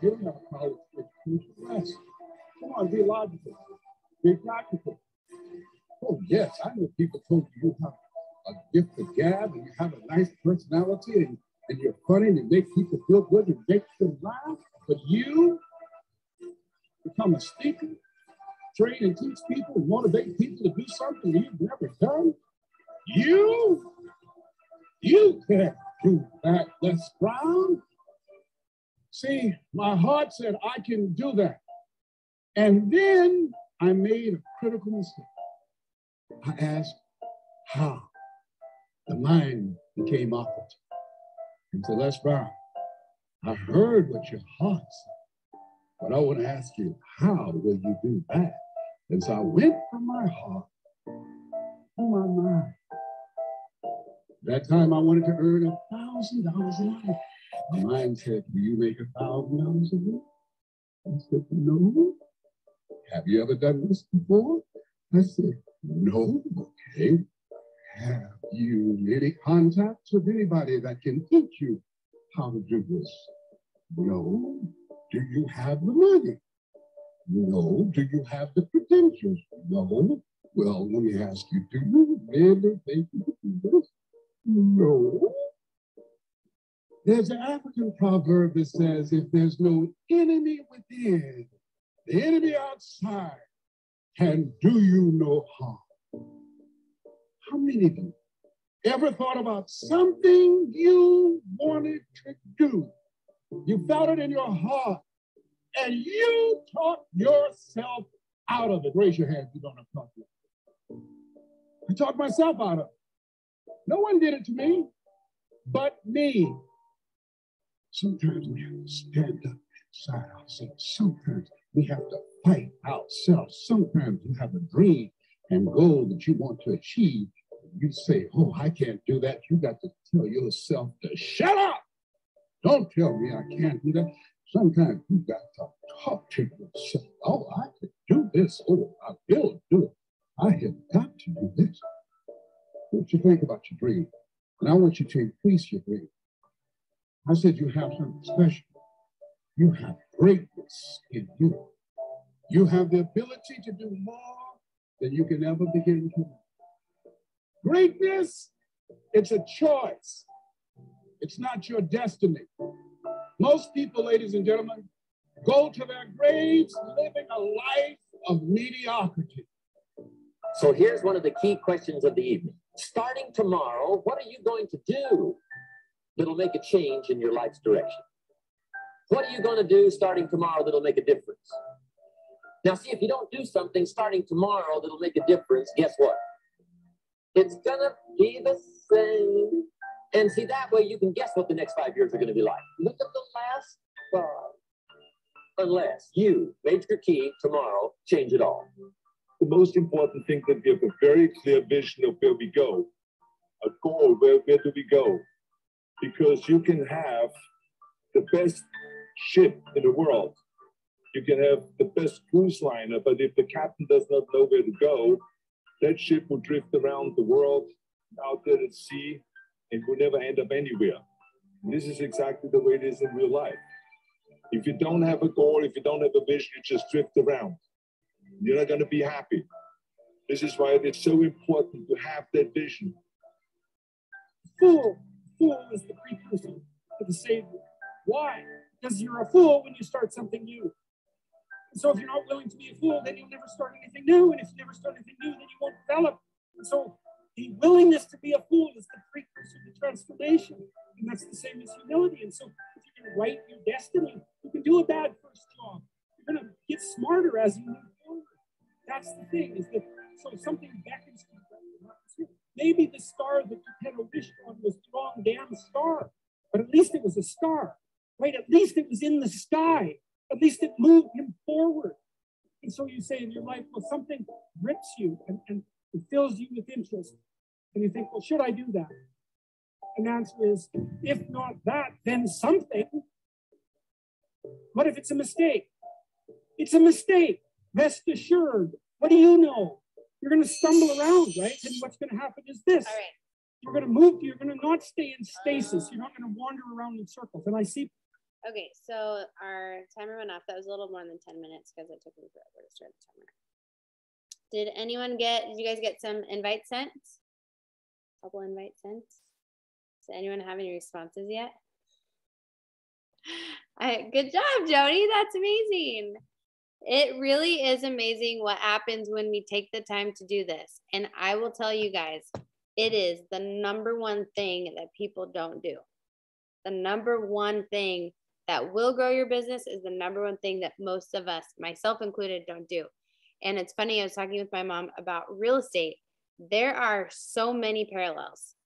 You don't have a college education. Les, come on, be logical, be practical. Oh, yes, I know people told you have a gift of gab, and you have a nice personality, and you're funny, and you make people feel good, and make them laugh, but you become a speaker, train and teach people, and motivate people to do something you've never done. You can't do that, Les Brown. See, my heart said, I can do that. And then I made a critical mistake. I asked how. The mind became awkward. And said, Les Brown, I heard what your heart said, but I want to ask you, how will you do that? And so I went from my heart to my mind. That time I wanted to earn $1,000 a month. My mind said, do you make $1,000 a week? I said, no. Have you ever done this before? I said, no. Okay. Have you any contacts with anybody that can teach you how to do this? No. Do you have the money? No. Do you have the credentials? No. Well, let me ask you, do you really think you can do this? No. There's an African proverb that says, if there's no enemy within, the enemy outside can do you no harm. How many of you ever thought about something you wanted to do? You felt it in your heart, and you talked yourself out of it. Raise your hand if you don't have to talk to it. I talked myself out of it. No one did it to me but me. Sometimes we have to stand up inside ourselves. Sometimes we have to fight ourselves. Sometimes you have a dream and goal that you want to achieve. You say, oh, I can't do that. You got to tell yourself to shut up. Don't tell me I can't do that. Sometimes you got to talk to yourself. Oh, I can do this. Oh, I will do it. I have got to do this. What you think about your dream? And I want you to increase your dream. I said you have something special. You have greatness in you. You have the ability to do more than you can ever begin to. Greatness, it's a choice. It's not your destiny. Most people, ladies and gentlemen, go to their graves living a life of mediocrity. So here's one of the key questions of the evening. Starting tomorrow, what are you going to do that'll make a change in your life's direction? What are you going to do starting tomorrow that'll make a difference? Now, see, if you don't do something starting tomorrow that'll make a difference, guess what? It's going to be the same. And see, that way you can guess what the next 5 years are going to be like. Look at the last 5. Unless you, Major Key, tomorrow, change it all. The most important thing that we have a very clear vision of where we go, a goal, where do we go? Because you can have the best ship in the world. You can have the best cruise liner, but if the captain does not know where to go, that ship will drift around the world out there at sea and will never end up anywhere. And this is exactly the way it is in real life. If you don't have a goal, if you don't have a vision, you just drift around. You're not going to be happy. This is why it's so important to have that vision. Fool is the precursor to the Savior. Why? Because you're a fool when you start something new. And so if you're not willing to be a fool, then you'll never start anything new. And if you never start anything new, then you won't develop. And so the willingness to be a fool is the precursor to transformation. And that's the same as humility. And so if you're going to write your destiny, you can do a bad first job. You're going to get smarter as you move forward. That's the thing, is that so something beckons to you. Maybe the star that Geppetto wished on was the wrong damn star, but at least it was a star, right? At least it was in the sky. At least it moved him forward. And so you say in your life, well, something grips you and it fills you with interest. And you think, well, should I do that? And the answer is, if not that, then something. What if it's a mistake? It's a mistake. Rest assured. What do you know? You're going to stumble around, right? And what's going to happen is this. All right. You're going to move. You're going to not stay in stasis. You're not going to wander around in circles. And I see. Okay, so our timer went off. That was a little more than 10 minutes because it took me forever to start the timer. Did you guys get some invites sent? A couple invites sent? Does anyone have any responses yet? Good job, Jody. That's amazing. It really is amazing what happens when we take the time to do this. And I will tell you guys, it is the number one thing that people don't do. The number one thing that will grow your business is the number one thing that most of us, myself included, don't do. And it's funny, I was talking with my mom about real estate. There are so many parallels.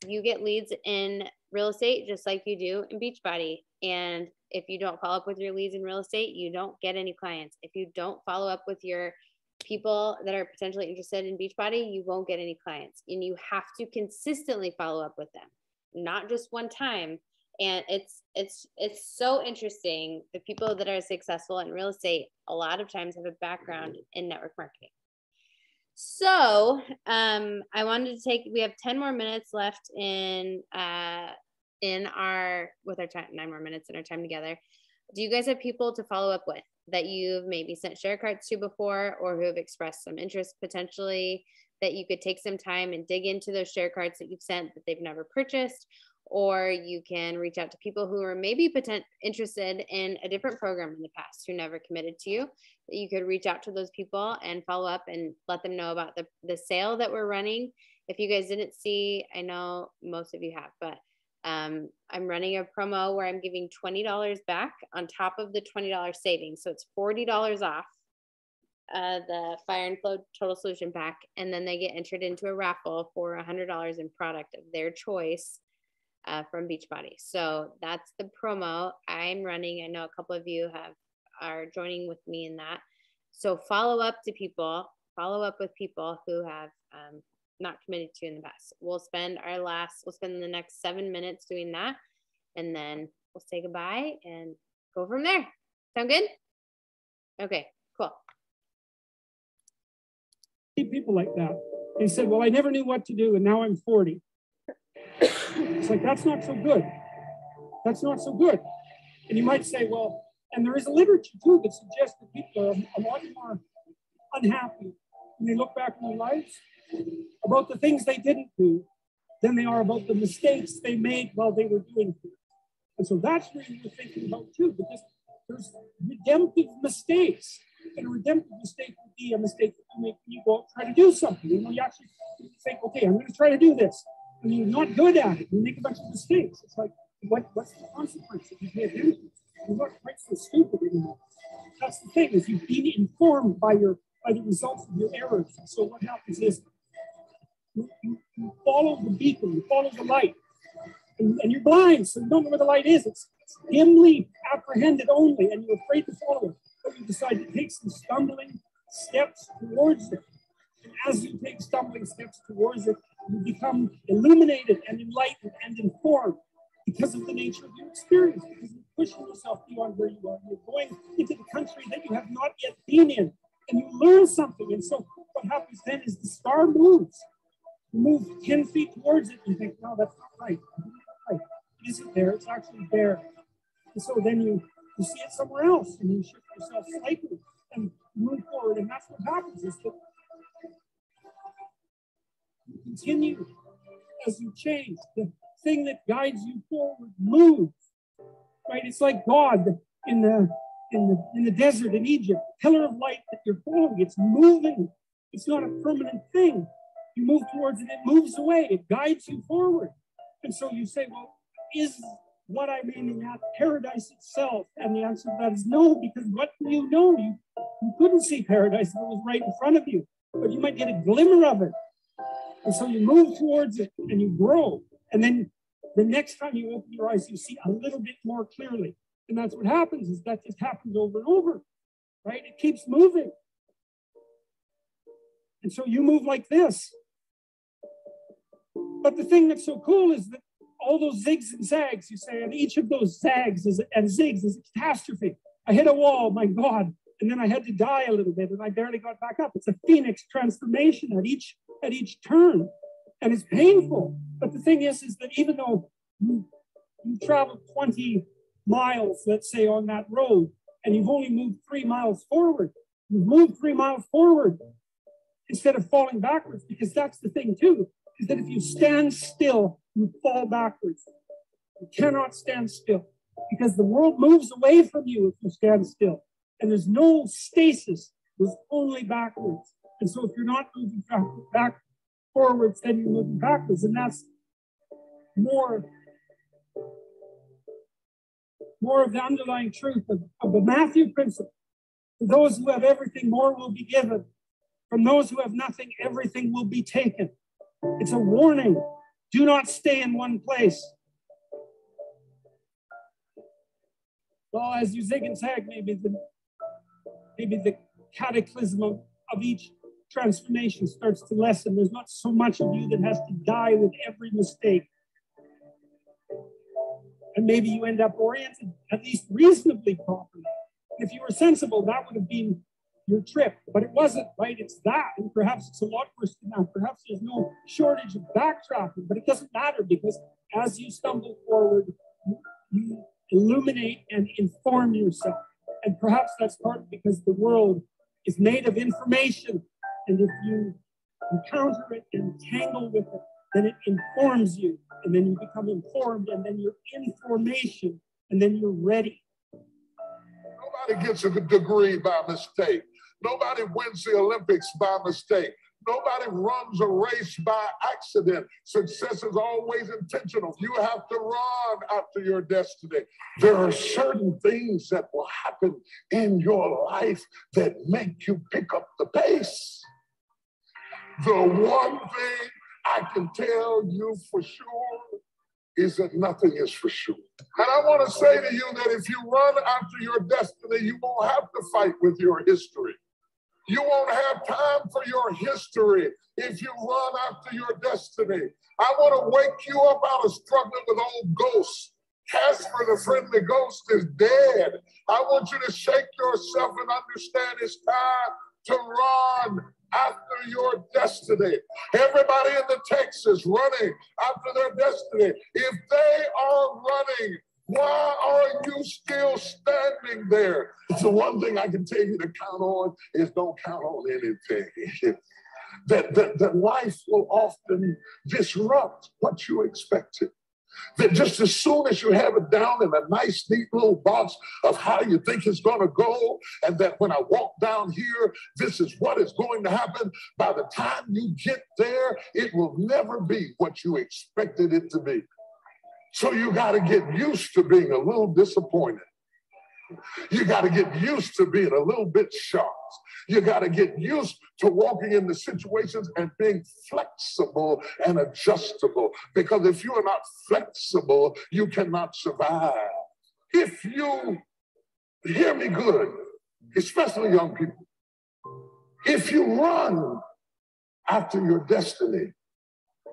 You get leads in real estate just like you do in Beachbody. And if you don't follow up with your leads in real estate, you don't get any clients. If you don't follow up with your people that are potentially interested in Beachbody, you won't get any clients. And you have to consistently follow up with them, not just one time. And it's so interesting. The people that are successful in real estate a lot of times have a background in network marketing. So I wanted to we have 10 more minutes left with our time, 9 more minutes in our time together. Do you guys have people to follow up with that you've maybe sent share cards to before, or who have expressed some interest potentially that you could take some time and dig into those share cards that you've sent that they've never purchased? Or you can reach out to people who are maybe interested in a different program in the past who never committed to you. You could reach out to those people and follow up and let them know about the sale that we're running. If you guys didn't see, I know most of you have, but I'm running a promo where I'm giving $20 back on top of the $20 savings. So it's $40 off the Fire and Flow Total Solution Pack. And then they get entered into a raffle for $100 in product of their choice from Beachbody. So that's the promo I'm running. I know a couple of you are joining with me in that. So follow up with people who have not committed to in the past. We'll spend the next 7 minutes doing that, and then we'll say goodbye and go from there. Sound good? Okay, cool. People like that. They said, well, I never knew what to do, and now I'm 40. It's like, that's not so good. That's not so good. And you might say, well, And there is a literature too that suggests that people are a lot more unhappy when they look back in their lives about the things they didn't do than they are about the mistakes they made while they were doing things. And so that's where you were thinking about too, because there's redemptive mistakes. And a redemptive mistake would be a mistake that you make when you go out and try to do something. You know, you actually think, okay, I'm going to try to do this. And you're not good at it. You make a bunch of mistakes. It's like, what's the consequence if you pay attention? You're not quite so stupid anymore. That's the thing, is you've been informed by the results of your errors. And so what happens is you follow the beacon, you follow the light, and you're blind, so you don't know where the light is. It's dimly apprehended only, and you're afraid to follow it. But you decide to take some stumbling steps towards it. And as you take stumbling steps towards it, you become illuminated and enlightened and informed because of the nature of your experience, because you're pushing yourself beyond where you are. You're going into the country that you have not yet been in, and you learn something. And so what happens then is the star moves. You move 10 feet towards it, and you think, no, that's not right. It isn't there, it's actually there. And so then you see it somewhere else, and you shift yourself slightly and move forward. And that's what happens, is that you continue as you change. The thing that guides you forward moves, right? It's like God in the desert in Egypt, pillar of light that you're following. It's moving. It's not a permanent thing. You move towards it, it moves away. It guides you forward. And so you say, well, is what I'm aiming at paradise itself? And the answer to that is no, because what do you know? You couldn't see paradise if it was right in front of you, but you might get a glimmer of it. And so you move towards it and you grow. And then the next time you open your eyes, you see a little bit more clearly. And that's what happens, is that just happens over and over, right? It keeps moving. And so you move like this. But the thing that's so cool is that all those zigs and zags, you say, and each of those zags and zigs is a catastrophe. I hit a wall, my God, and then I had to die a little bit, and I barely got back up. It's a phoenix transformation at each turn, and it's painful. But the thing is that even though you travel 20 miles, let's say, on that road, and you've only moved 3 miles forward, you've moved 3 miles forward instead of falling backwards, because that's the thing too, is that if you stand still, you fall backwards. You cannot stand still, because the world moves away from you if you stand still. And there's no stasis, there's only backwards. And so if you're not moving back forwards, then you're moving backwards. And that's more of the underlying truth of the Matthew principle. For those who have everything, more will be given. From those who have nothing, everything will be taken. It's a warning. Do not stay in one place. Well, as you zig and zag, maybe the cataclysm of each transformation starts to lessen. There's not so much of you that has to die with every mistake. And maybe you end up oriented at least reasonably properly. If you were sensible, that would have been your trip, but it wasn't, right? It's that, and perhaps it's a lot worse than that. Perhaps there's no shortage of backtracking, but it doesn't matter, because as you stumble forward, you illuminate and inform yourself. And perhaps that's partly because the world is made of information, and if you encounter it and tangle with it, then it informs you, and then you become informed, and then you're information, and then you're ready. Nobody gets a degree by mistake. Nobody wins the Olympics by mistake. Nobody runs a race by accident. Success is always intentional. You have to run after your destiny. There are certain things that will happen in your life that make you pick up the pace. The one thing I can tell you for sure is that nothing is for sure. And I want to say to you that if you run after your destiny, you won't have to fight with your history. You won't have time for your history if you run after your destiny. I want to wake you up out of struggling with old ghosts. Casper, the friendly ghost, is dead. I want you to shake yourself and understand it's time to run after your destiny. Everybody in the text is running after their destiny. If they are running, Why are you still standing there? So one thing I can tell you to count on is don't count on anything. that life will often disrupt what you expected. That just as soon as you have it down in a nice, neat little box of how you think it's going to go, and that when I walk down here, this is what is going to happen, by the time you get there, it will never be what you expected it to be. So you got to get used to being a little disappointed. You got to get used to being a little bit shocked. You got to get used to walking into situations and being flexible and adjustable. Because if you are not flexible, you cannot survive. If you, hear me good, especially young people, if you run after your destiny,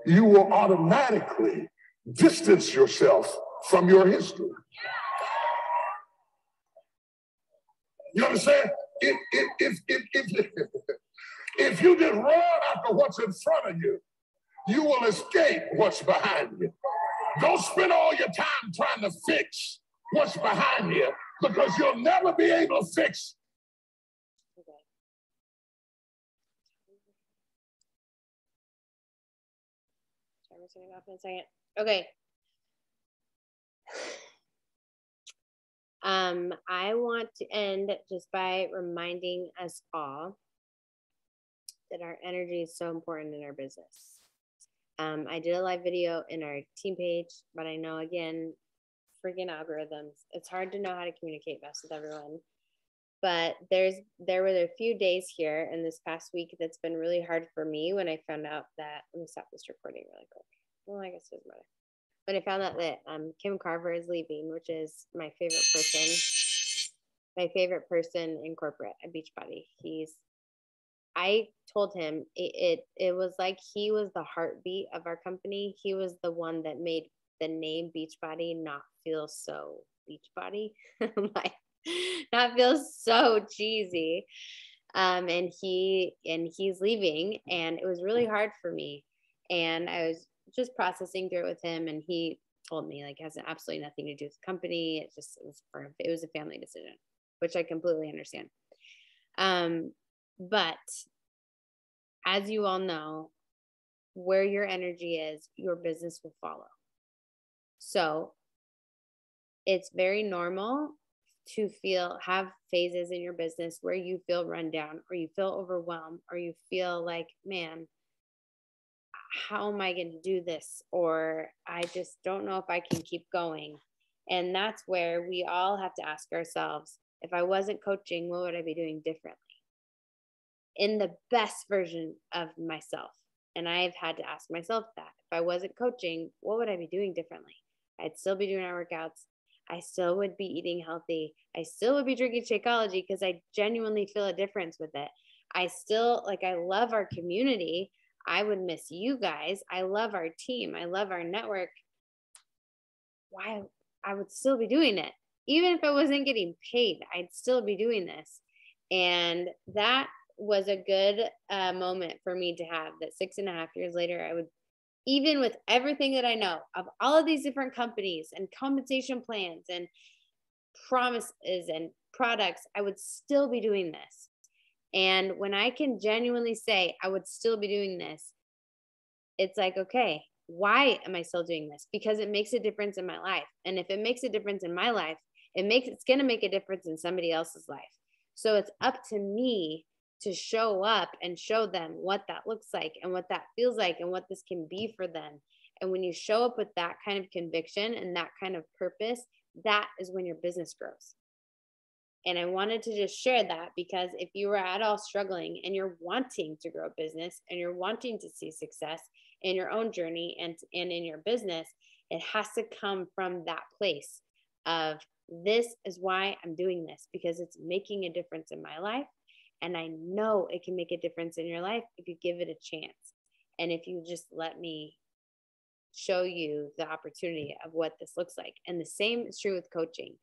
you will automatically distance yourself from your history. You understand? If you just run after what's in front of you, you will escape what's behind you. Don't spend all your time trying to fix what's behind you, because you'll never be able to fix. Okay. I want to end just by reminding us all that our energy is so important in our business. I did a live video in our team page, but I know, again, freaking algorithms. It's hard to know how to communicate best with everyone. But there were a few days here in this past week that's been really hard for me when I found out that, let me stop this recording really quick. Well, I guess it doesn't matter. When I found out that Kim Carver is leaving, which is my favorite person in corporate at Beachbody. I told him it was like he was the heartbeat of our company. He was the one that made the name Beachbody not feel so Beachbody, like not feel so cheesy. And he's leaving, and it was really hard for me. And I was just processing through it with him, and he told me, like, it has absolutely nothing to do with the company. It was a family decision, which I completely understand. But as you all know, where your energy is, your business will follow. So it's very normal to have phases in your business where you feel run down, or you feel overwhelmed, or you feel like, man, how am I going to do this? Or I just don't know if I can keep going. And that's where we all have to ask ourselves, if I wasn't coaching, what would I be doing differently? In the best version of myself. And I've had to ask myself that. If I wasn't coaching, what would I be doing differently? I'd still be doing our workouts. I still would be eating healthy. I still would be drinking Shakeology because I genuinely feel a difference with it. I love our community. I would miss you guys. I love our team. I love our network. Why? I would still be doing it. Even if I wasn't getting paid, I'd still be doing this. And that was a good moment for me to have, that 6.5 years later, I would, even with everything that I know of all of these different companies and compensation plans and promises and products, I would still be doing this. And when I can genuinely say I would still be doing this, it's like, okay, why am I still doing this? Because it makes a difference in my life. And if it makes a difference in my life, it's going to make a difference in somebody else's life. So it's up to me to show up and show them what that looks like and what that feels like and what this can be for them. And when you show up with that kind of conviction and that kind of purpose, that is when your business grows. And I wanted to just share that, because if you are at all struggling and you're wanting to grow a business and you're wanting to see success in your own journey and in your business, it has to come from that place of, this is why I'm doing this, because it's making a difference in my life. And I know it can make a difference in your life if you give it a chance. And if you just let me show you the opportunity of what this looks like. And the same is true with coaching.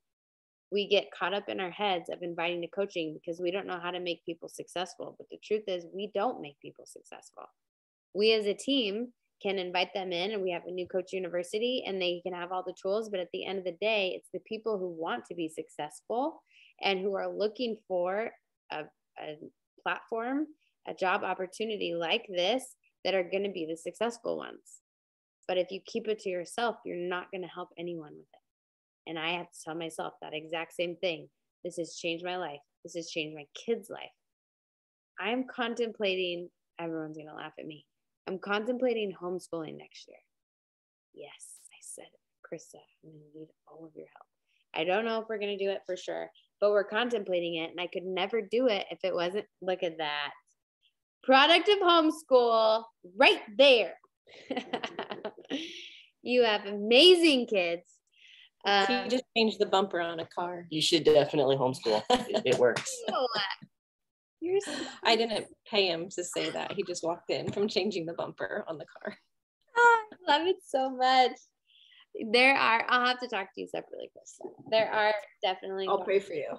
We get caught up in our heads of inviting to coaching because we don't know how to make people successful. But the truth is, we don't make people successful. We as a team can invite them in, and we have a new coach university, and they can have all the tools. But at the end of the day, it's the people who want to be successful and who are looking for a platform, a job opportunity like this, that are going to be the successful ones. But if you keep it to yourself, you're not going to help anyone with it. And I have to tell myself that exact same thing. This has changed my life. This has changed my kids' life. I'm contemplating, everyone's going to laugh at me, I'm contemplating homeschooling next year. Yes, I said it. Krista, I'm going to need all of your help. I don't know if we're going to do it for sure, but we're contemplating it. And I could never do it if it wasn't, look at that. Product of homeschool right there. You have amazing kids. He just changed the bumper on a car. You should definitely homeschool. It works. I didn't pay him to say that. He just walked in from changing the bumper on the car. Oh, I love it so much. I'll have to talk to you separately, Krista. There are definitely. I'll pray for you.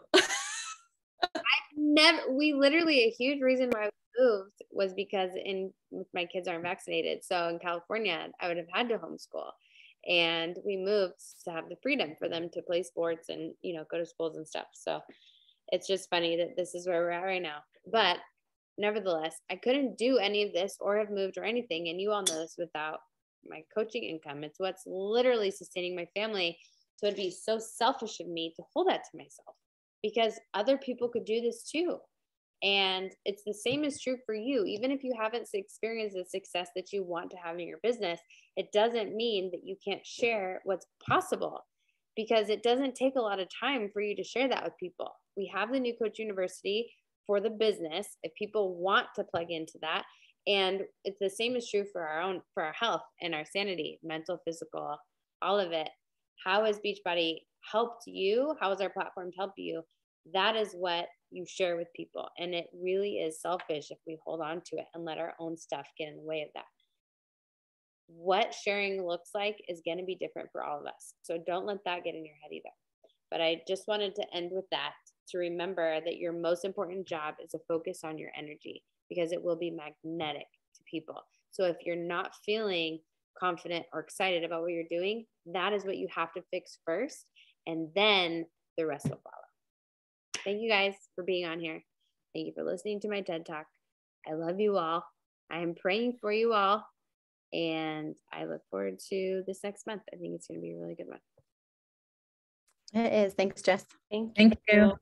A huge reason why we moved was because my kids aren't vaccinated. So in California, I would have had to homeschool. And we moved to have the freedom for them to play sports and, go to schools and stuff. So it's just funny that this is where we're at right now. But nevertheless, I couldn't do any of this or have moved or anything. And you all know this, without my coaching income. It's what's literally sustaining my family. So it'd be so selfish of me to hold that to myself, because other people could do this too. And it's the same is true for you. Even if you haven't experienced the success that you want to have in your business, it doesn't mean that you can't share what's possible, because it doesn't take a lot of time for you to share that with people. We have the New Coach University for the business, if people want to plug into that. And it's the same is true for our health and our sanity, mental, physical, all of it. How has Beachbody helped you? How has our platform helped you? That is what you share with people. And it really is selfish if we hold on to it and let our own stuff get in the way of that. What sharing looks like is going to be different for all of us. So don't let that get in your head either. But I just wanted to end with that, to remember that your most important job is to focus on your energy, because it will be magnetic to people. So if you're not feeling confident or excited about what you're doing, that is what you have to fix first. And then the rest will follow. Thank you guys for being on here. Thank you for listening to my TED Talk. I love you all. I am praying for you all. And I look forward to this next month. I think it's going to be a really good one. It is. Thanks, Jess. Thank you.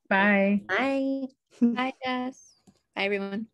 Bye. Bye. Bye, Jess. Bye, everyone.